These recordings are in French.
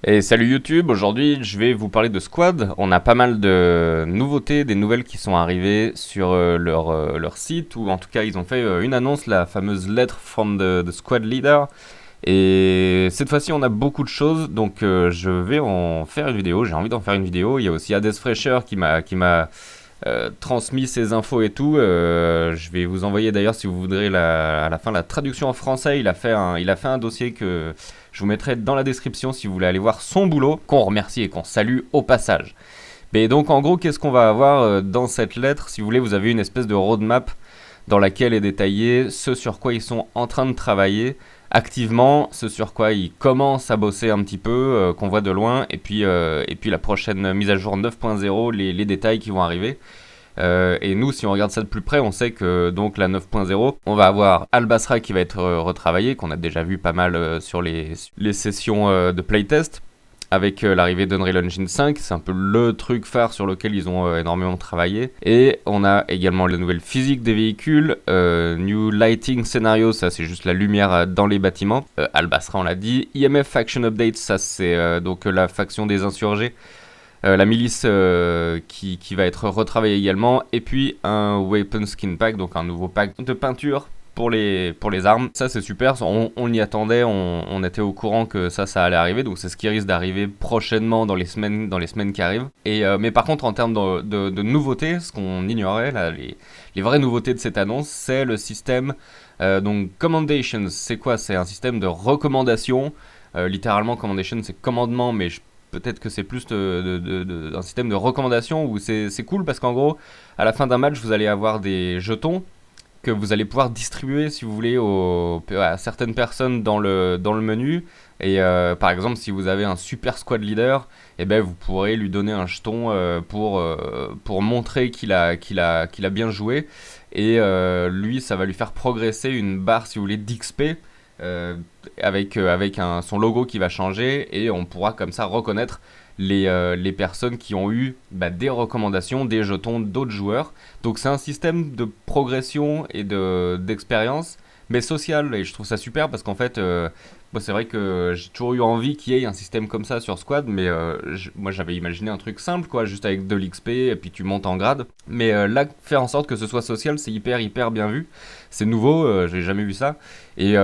Et salut YouTube, aujourd'hui je vais vous parler de Squad. On a pas mal de nouveautés, des nouvelles qui sont arrivées sur leur site, ou en tout cas ils ont fait une annonce, la fameuse lettre from the Squad Leader. Et cette fois-ci on a beaucoup de choses, donc je vais en faire une vidéo, j'ai envie d'en faire une vidéo. Il y a aussi Hades Fresher qui m'a transmis ces infos et tout. Je vais vous envoyer d'ailleurs si vous voudrez à la fin la traduction en français. Il a fait un dossier que je vous mettrai dans la description si vous voulez aller voir son boulot, qu'on remercie et qu'on salue au passage. Mais donc en gros, qu'est-ce qu'on va avoir dans cette lettre? Si vous voulez, vous avez une espèce de roadmap dans laquelle est détaillé ce sur quoi ils sont en train de travailler activement, ce sur quoi ils commencent à bosser un petit peu, qu'on voit de loin, et puis la prochaine mise à jour 9.0, les détails qui vont arriver. Et nous, si on regarde ça de plus près, on sait que donc la 9.0, on va avoir Al-Basra qui va être retravaillé, qu'on a déjà vu pas mal sur les sessions de playtest, avec l'arrivée d'Unreal Engine 5, c'est un peu le truc phare sur lequel ils ont énormément travaillé. Et on a également la nouvelle physique des véhicules, New Lighting Scenario, ça c'est juste la lumière dans les bâtiments. Al-Basra on l'a dit, IMF Faction Update, ça c'est donc la faction des insurgés. La milice qui va être retravaillée également, et puis un Weapon Skin Pack, donc un nouveau pack de peinture pour les armes. Ça c'est super, on y attendait, on était au courant que ça allait arriver, donc c'est ce qui risque d'arriver prochainement dans les semaines qui arrivent. Mais par contre en termes de nouveautés, ce qu'on ignorait, là, les vraies nouveautés de cette annonce, c'est le système donc Commendations. C'est quoi? C'est un système de recommandation. Littéralement Commendation c'est commandement, mais peut-être que c'est plus un système de recommandation où c'est cool parce qu'en gros, à la fin d'un match, vous allez avoir des jetons que vous allez pouvoir distribuer, si vous voulez, à certaines personnes dans le menu. Et par exemple, si vous avez un super squad leader, eh ben, vous pourrez lui donner un jeton pour montrer qu'il a bien joué. Et lui, ça va lui faire progresser une barre, si vous voulez, d'XP avec son logo qui va changer, et on pourra comme ça reconnaître les personnes qui ont eu des recommandations, des jetons d'autres joueurs. Donc c'est un système de progression et d'expérience, mais social, et je trouve ça super parce qu'en fait, moi c'est vrai que j'ai toujours eu envie qu'il y ait un système comme ça sur Squad, mais moi j'avais imaginé un truc simple, quoi, juste avec de l'XP et puis tu montes en grade. Mais là, faire en sorte que ce soit social, c'est hyper bien vu. C'est nouveau, j'ai jamais vu ça. Et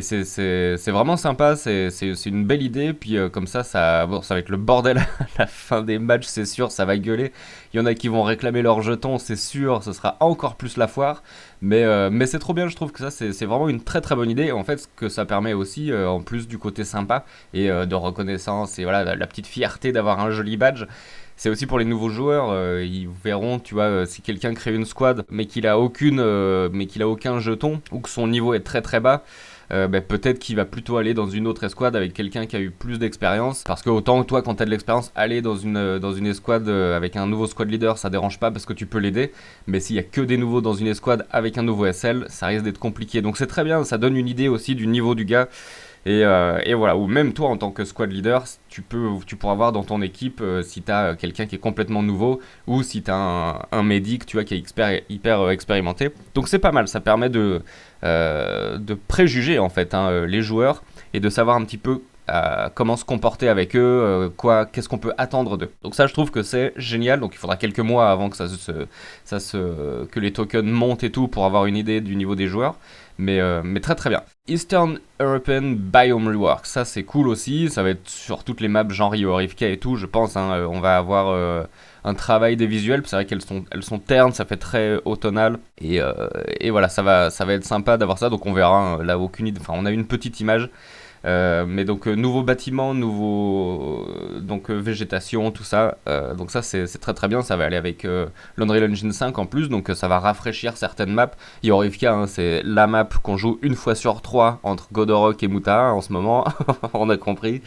c'est vraiment sympa, c'est une belle idée. Puis comme bon, ça va être le bordel à la fin des matchs, c'est sûr, ça va gueuler. Il y en a qui vont réclamer leurs jetons, c'est sûr, ce sera encore plus la foire. Mais c'est trop bien, je trouve que ça, c'est vraiment une très bonne idée. En fait, ce que ça permet aussi, en plus du côté sympa et de reconnaissance, et voilà, la petite fierté d'avoir un joli badge, c'est aussi pour les nouveaux joueurs. Ils verront, tu vois, si quelqu'un crée une squad mais qu'il a aucun jeton, ou que son niveau est très bas, peut-être qu'il va plutôt aller dans une autre escouade avec quelqu'un qui a eu plus d'expérience. Parce que autant toi, quand t'as de l'expérience, aller dans une escouade avec un nouveau squad leader, ça dérange pas parce que tu peux l'aider. Mais s'il y a que des nouveaux dans une escouade avec un nouveau SL, ça risque d'être compliqué. Donc c'est très bien, ça donne une idée aussi du niveau du gars. Et voilà, ou même toi en tant que squad leader, tu pourras voir dans ton équipe si tu as quelqu'un qui est complètement nouveau, ou si tu as un médic, tu vois, qui est hyper expérimenté. Donc c'est pas mal, ça permet de préjuger en fait, hein, les joueurs, et de savoir un petit peu comment se comporter avec eux, qu'est-ce qu'on peut attendre d'eux. Donc ça, je trouve que c'est génial. Donc il faudra quelques mois avant que que les tokens montent et tout, pour avoir une idée du niveau des joueurs. Mais très bien. Eastern European Biome Rework, ça c'est cool aussi. Ça va être sur toutes les maps genre Rio Rivka et tout, je pense, hein. On va avoir un travail des visuels. C'est vrai qu'elles sont ternes, ça fait très automnal. Et voilà, ça va être sympa d'avoir ça. Donc on verra, hein, là aucune idée. Enfin, on a une petite image. Mais donc nouveau bâtiment, donc végétation, tout ça. Donc ça c'est très bien, ça va aller avec l'Unreal Engine 5 en plus, donc ça va rafraîchir certaines maps. Yorivka, hein, c'est la map qu'on joue une fois sur trois entre Godorok et Muta en ce moment, on a compris.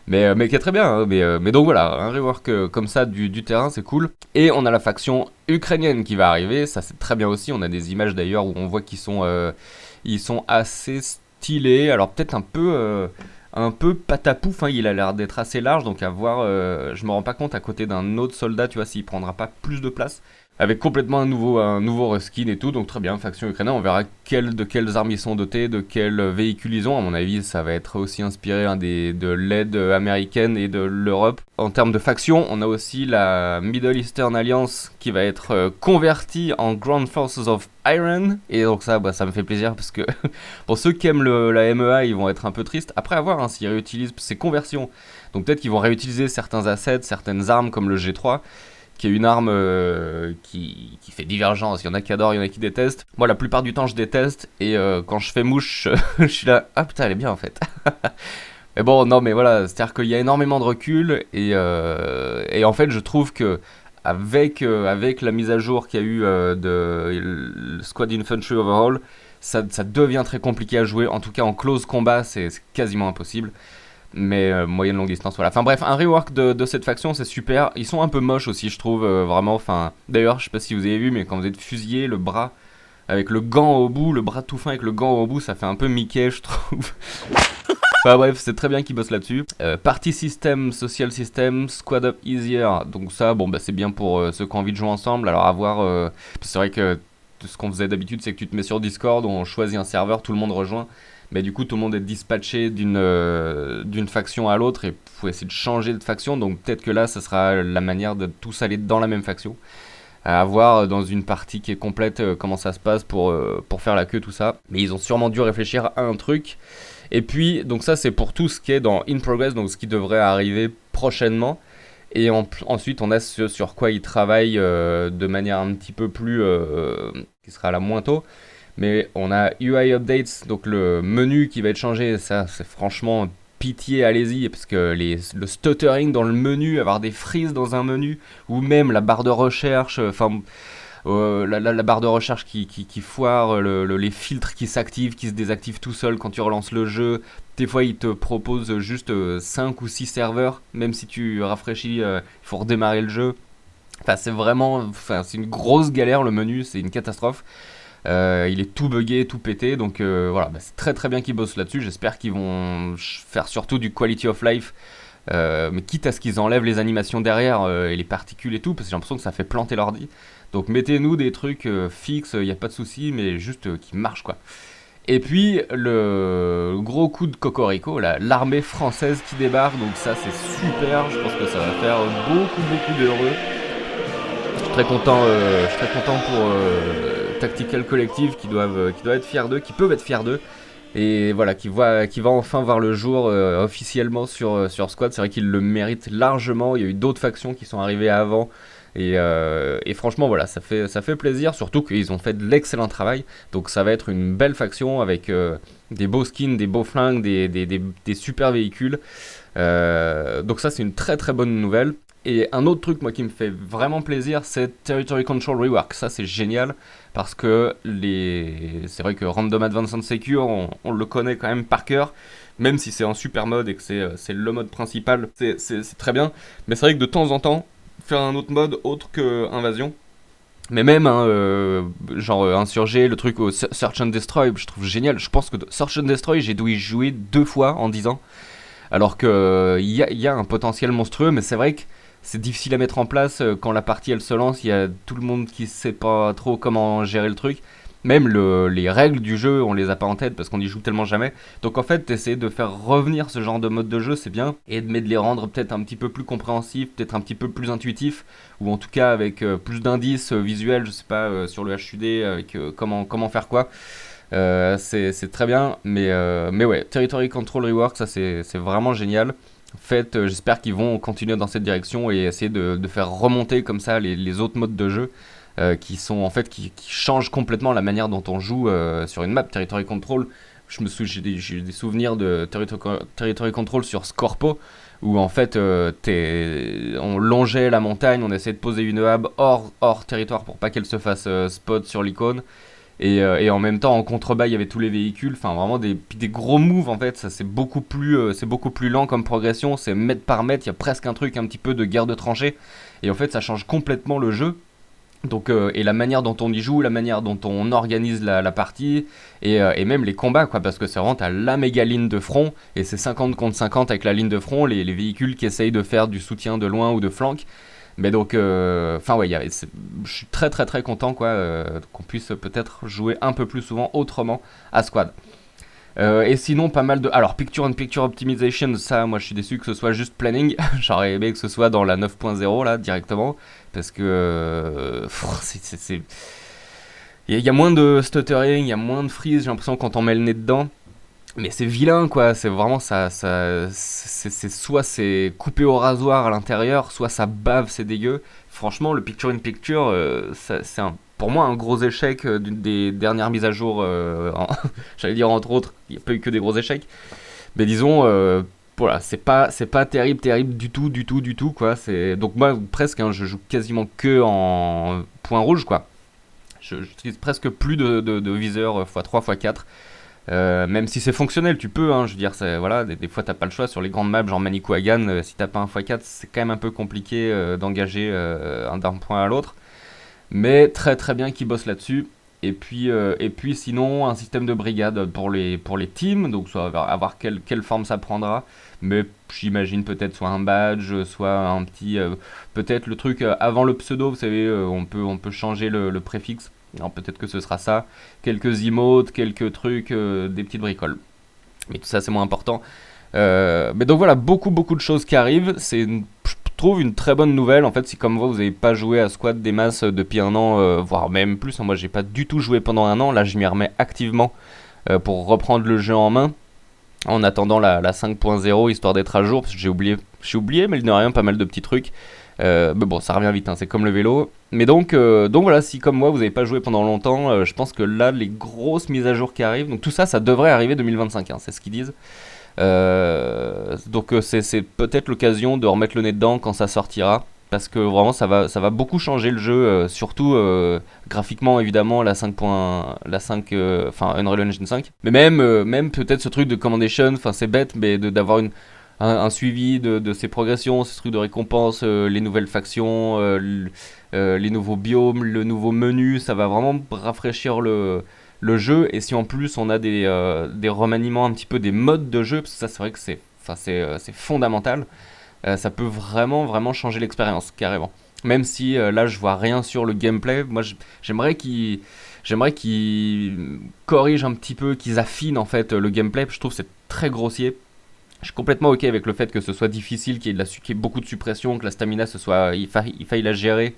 Mais qui est très bien, hein. Mais donc voilà, un rework comme ça du terrain, c'est cool. Et on a la faction ukrainienne qui va arriver, ça c'est très bien aussi. On a des images d'ailleurs où on voit ils sont assez stylés. Alors peut-être un peu patapouf, hein. Il a l'air d'être assez large, donc à voir. Je me rends pas compte à côté d'un autre soldat, tu vois, s'il prendra pas plus de place. avec complètement un nouveau reskin et tout, donc très bien, faction ukrainienne, on verra de quelles armes ils sont dotés, de quels véhicules ils ont, à mon avis ça va être aussi inspiré de l'aide américaine et de l'Europe. En termes de faction, on a aussi la Middle Eastern Alliance qui va être convertie en Ground Forces of Iron, et donc ça, ça me fait plaisir parce que pour ceux qui aiment la MEA, ils vont être un peu tristes, après à voir s'ils réutilisent ces conversions, donc peut-être qu'ils vont réutiliser certains assets, certaines armes comme le G3, qui est une arme qui fait divergence. Il y en a qui adorent, il y en a qui détestent. Moi, la plupart du temps, je déteste. Et quand je fais mouche, je suis là, ah putain, elle est bien en fait. Mais bon, non, mais voilà, c'est-à-dire qu'il y a énormément de recul. Et en fait, je trouve que avec la mise à jour qu'il y a eu de Squad Infantry Overhaul, ça devient très compliqué à jouer. En tout cas, en close combat, c'est quasiment impossible. Mais moyenne longue distance, voilà. Enfin bref, un rework de cette faction, c'est super. Ils sont un peu moches aussi, je trouve, vraiment. Enfin, d'ailleurs, je sais pas si vous avez vu, mais quand vous êtes fusillé, le bras avec le gant au bout, le bras tout fin avec le gant au bout, ça fait un peu Mickey, je trouve. Enfin bref, c'est très bien qu'ils bossent là-dessus. Party System, Social System, Squad Up Easier. Donc ça, bon, bah c'est bien pour ceux qui ont envie de jouer ensemble. Alors à voir, c'est vrai que ce qu'on faisait d'habitude, c'est que tu te mets sur Discord, on choisit un serveur, tout le monde rejoint. Mais du coup, tout le monde est dispatché d'une faction à l'autre et il faut essayer de changer de faction. Donc peut-être que là, ça sera la manière de tous aller dans la même faction. À voir dans une partie qui est complète comment ça se passe pour faire la queue, tout ça. Mais ils ont sûrement dû réfléchir à un truc. Et puis, donc ça, c'est pour tout ce qui est dans In Progress, donc ce qui devrait arriver prochainement. Et ensuite, on a ce sur quoi ils travaillent de manière un petit peu plus... qui sera là moins tôt. Mais on a UI Updates, donc le menu qui va être changé, ça c'est franchement pitié, allez-y, parce que le stuttering dans le menu, avoir des freezes dans un menu, ou même la barre de recherche, enfin la barre de recherche qui foire, les filtres qui s'activent, qui se désactivent tout seul quand tu relances le jeu. Des fois ils te proposent juste 5 ou 6 serveurs, même si tu rafraîchis, il faut redémarrer le jeu. Enfin c'est une grosse galère le menu, c'est une catastrophe. Il est tout buggé, tout pété, donc voilà, c'est très très bien qu'ils bossent là-dessus. J'espère qu'ils vont faire surtout du quality of life, mais quitte à ce qu'ils enlèvent les animations derrière et les particules et tout, parce que j'ai l'impression que ça fait planter l'ordi. Donc mettez-nous des trucs fixes, il n'y a pas de souci, mais juste qui marchent quoi. Et puis le gros coup de cocorico, l'armée française qui débarque, donc ça c'est super, je pense que ça va faire beaucoup d'heureux. Je suis très content pour Tactical Collective qui doivent être fiers d'eux, qui peuvent être fiers d'eux. Et voilà, qui va enfin voir le jour officiellement sur Squad. C'est vrai qu'ils le méritent largement. Il y a eu d'autres factions qui sont arrivées avant. Et franchement, voilà, ça fait plaisir. Surtout qu'ils ont fait de l'excellent travail. Donc ça va être une belle faction avec des beaux skins, des beaux flingues, des super véhicules. Donc ça, c'est une très très bonne nouvelle. Et un autre truc, moi, qui me fait vraiment plaisir, c'est Territory Control Rework. Ça, c'est génial, parce que c'est vrai que Random Advanced Secure, on le connaît quand même par cœur, même si c'est en super mode et que c'est le mode principal, c'est très bien. Mais c'est vrai que de temps en temps, faire un autre mode autre que Invasion, mais même, genre Insurgé, le truc au Search and Destroy, je trouve génial. Je pense que Search and Destroy, j'ai dû y jouer 2 fois en 10 ans, alors qu'il y a un potentiel monstrueux, mais c'est vrai que c'est difficile à mettre en place quand la partie elle se lance, il y a tout le monde qui sait pas trop comment gérer le truc. Même les règles du jeu, on les a pas en tête parce qu'on y joue tellement jamais. Donc en fait, essayer de faire revenir ce genre de mode de jeu, c'est bien. Mais de les rendre peut-être un petit peu plus compréhensifs, peut-être un petit peu plus intuitifs, ou en tout cas avec plus d'indices visuels, je sais pas, sur le HUD, avec comment faire quoi. C'est très bien, mais ouais, Territory Control Rework, ça c'est vraiment génial. En fait, j'espère qu'ils vont continuer dans cette direction et essayer de faire remonter comme ça les autres modes de jeu qui sont en fait qui changent complètement la manière dont on joue sur une map. Territory Control, j'ai des souvenirs de Territory Control sur Scorpo où en fait on longeait la montagne, on essayait de poser une hub hors territoire pour pas qu'elle se fasse spot sur l'icône. Et en même temps en contrebas il y avait tous les véhicules, enfin vraiment des gros moves en fait. Ça c'est beaucoup plus lent comme progression, c'est mètre par mètre, il y a presque un truc un petit peu de guerre de tranchées, et en fait ça change complètement le jeu. Donc et la manière dont on y joue, la manière dont on organise la partie, et même les combats quoi, parce que c'est vraiment t'as la méga ligne de front et c'est 50 contre 50 avec la ligne de front, les véhicules qui essayent de faire du soutien de loin ou de flanc. Mais donc, enfin ouais, je suis très très très content quoi, qu'on puisse peut-être jouer un peu plus souvent autrement à Squad. Et sinon, pas mal de. Alors, Picture in Picture Optimization, ça, moi je suis déçu que ce soit juste planning. J'aurais aimé que ce soit dans la 9.0 là, directement. Parce que. Il y a moins de stuttering, il y a moins de freeze, j'ai l'impression, quand on met le nez dedans. Mais c'est vilain quoi, c'est vraiment soit c'est coupé au rasoir à l'intérieur, soit ça bave, c'est dégueu. Franchement, le picture in picture, pour moi un gros échec d'une des dernières mises à jour. J'allais dire entre autres, il n'y a pas eu que des gros échecs. Mais disons, voilà, c'est pas terrible, terrible du tout quoi. Donc moi presque, hein, je joue quasiment que en point rouge quoi. J'utilise presque plus de viseur x3, x4. Même si c'est fonctionnel, tu peux, hein, je veux dire, voilà, des fois t'as pas le choix sur les grandes maps, genre Manicouagan, si t'as pas un x4, c'est quand même un peu compliqué d'engager d'un point à l'autre. Mais très très bien qu'ils bossent là-dessus. Et puis sinon, un système de brigade pour les teams, donc soit à voir quelle forme ça prendra. Mais j'imagine peut-être soit un badge, soit un petit. Peut-être le truc avant le pseudo, vous savez, on peut changer le préfixe. Alors peut-être que ce sera ça. Quelques emotes, quelques trucs, des petites bricoles. Mais tout ça, c'est moins important. Mais donc voilà, beaucoup beaucoup de choses qui arrivent. Je trouve une très bonne nouvelle. En fait, si comme vous n'avez pas joué à Squad des masses depuis un an, voire même plus, hein, moi j'ai pas du tout joué pendant un an. Là, je m'y remets activement pour reprendre le jeu en main. En attendant la 5.0, histoire d'être à jour, parce que j'ai oublié, mais il n'y a rien, pas mal de petits trucs. Mais bon, ça revient vite, hein, c'est comme le vélo. Mais donc voilà, si comme moi vous n'avez pas joué pendant longtemps, je pense que là, les grosses mises à jour qui arrivent, donc tout ça, ça devrait arriver 2025, hein, c'est ce qu'ils disent. Donc c'est peut-être l'occasion de remettre le nez dedans quand ça sortira. Parce que vraiment ça va beaucoup changer le jeu, surtout graphiquement évidemment la 5 enfin Unreal Engine 5. Mais même peut-être ce truc de commendation, enfin c'est bête, mais d'avoir un suivi de ses progressions, ces trucs de récompense, les nouvelles factions, les nouveaux biomes, le nouveau menu, ça va vraiment rafraîchir le jeu. Et si en plus on a des remaniements un petit peu des modes de jeu, parce que ça c'est vrai que c'est fondamental, ça peut vraiment vraiment changer l'expérience carrément. Même si là je vois rien sur le gameplay, moi j'aimerais qu'ils corrigent un petit peu, qu'ils affinent en fait le gameplay. Je trouve que c'est très grossier. Je suis complètement ok avec le fait que ce soit difficile, qu'il y ait beaucoup de suppression, que la stamina il faille la gérer,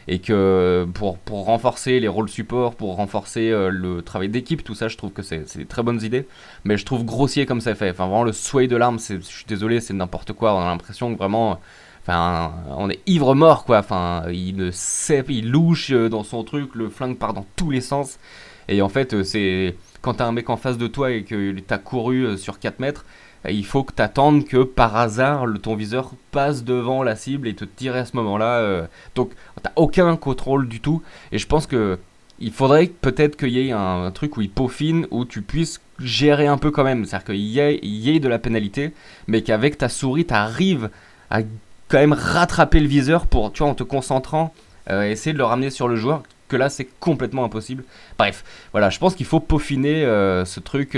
et que pour renforcer les rôles support, pour renforcer le travail d'équipe, tout ça, je trouve que c'est des très bonnes idées. Mais je trouve grossier comme ça fait. Enfin, vraiment, le sway de l'arme, je suis désolé, c'est n'importe quoi. On a l'impression que vraiment. Enfin, on est ivre mort quoi. Enfin, il louche dans son truc, le flingue part dans tous les sens. Et en fait, c'est quand t'as un mec en face de toi et que t'as couru sur 4 mètres, il faut que t'attendes que par hasard ton viseur passe devant la cible et te tire à ce moment-là. Donc t'as aucun contrôle du tout. Et je pense que il faudrait peut-être qu'il y ait un truc où il peaufine, où tu puisses gérer un peu quand même. C'est-à-dire qu'il y ait de la pénalité, mais qu'avec ta souris, t'arrives à quand même rattraper le viseur pour, tu vois, en te concentrant, essayer de le ramener sur le joueur. Que là, c'est complètement impossible. Bref, voilà, je pense qu'il faut peaufiner ce truc.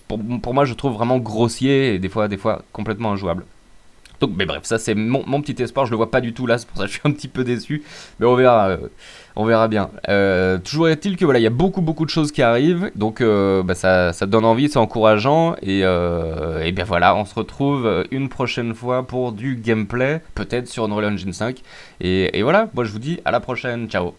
Pour moi, je trouve vraiment grossier et des fois complètement injouable. Donc, mais bref, ça c'est mon petit espoir. Je le vois pas du tout là, c'est pour ça que je suis un petit peu déçu. Mais on verra bien. Toujours est-il que voilà, il y a beaucoup beaucoup de choses qui arrivent, donc ça donne envie, c'est encourageant, et bien voilà, on se retrouve une prochaine fois pour du gameplay, peut-être sur Unreal Engine 5. Et voilà, moi je vous dis à la prochaine, ciao.